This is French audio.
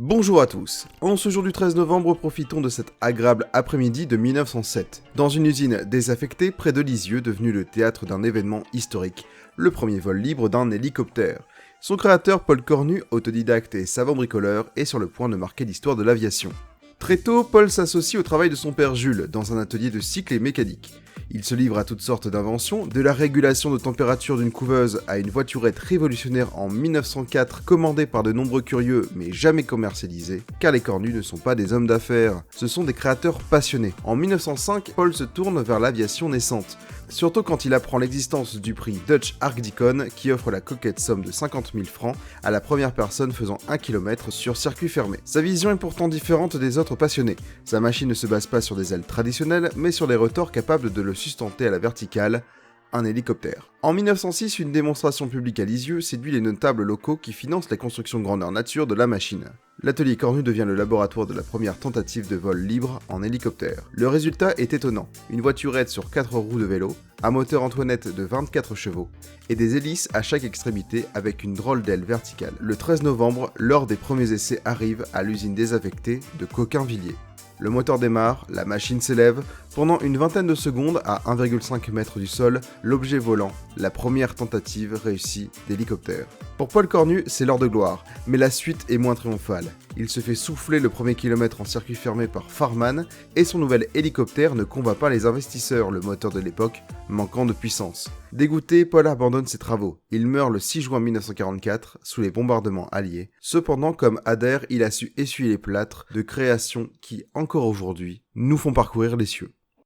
Bonjour à tous. En ce jour du 13 novembre, profitons de cet agréable après-midi de 1907. Dans une usine désaffectée près de Lisieux, devenue le théâtre d'un événement historique, le premier vol libre d'un hélicoptère. Son créateur, Paul Cornu, autodidacte et savant bricoleur, est sur le point de marquer l'histoire de l'aviation. Très tôt, Paul s'associe au travail de son père Jules, dans un atelier de cycle et mécanique. Il se livre à toutes sortes d'inventions, de la régulation de température d'une couveuse à une voiturette révolutionnaire en 1904 commandée par de nombreux curieux mais jamais commercialisée, car les Cornus ne sont pas des hommes d'affaires, ce sont des créateurs passionnés. En 1905, Paul se tourne vers l'aviation naissante, surtout quand il apprend l'existence du prix Dutch Arcdicon qui offre la coquette somme de 50 000 francs à la première personne faisant 1 km sur circuit fermé. Sa vision est pourtant différente des autres passionnés. Sa machine ne se base pas sur des ailes traditionnelles, mais sur des rotors capables de le sustenter à la verticale, un hélicoptère. En 1906, une démonstration publique à Lisieux séduit les notables locaux qui financent la construction grandeur nature de la machine. L'atelier Cornu devient le laboratoire de la première tentative de vol libre en hélicoptère. Le résultat est étonnant, une voiturette sur 4 roues de vélo, un moteur Antoinette de 24 chevaux, et des hélices à chaque extrémité avec une drôle d'aile verticale. Le 13 novembre, l'heure des premiers essais arrive à l'usine désaffectée de Coquainvilliers. Le moteur démarre, la machine s'élève, pendant une vingtaine de secondes à 1,5 m du sol, l'objet volant, la première tentative réussie d'hélicoptère. Pour Paul Cornu, c'est l'heure de gloire, mais la suite est moins triomphale. Il se fait souffler le premier kilomètre en circuit fermé par Farman, et son nouvel hélicoptère ne convainc pas les investisseurs, le moteur de l'époque, manquant de puissance. Dégoûté, Paul abandonne ses travaux. Il meurt le 6 juin 1944, sous les bombardements alliés. Cependant, comme Adair, il a su essuyer les plâtres de créations qui, encore aujourd'hui, nous font parcourir les cieux.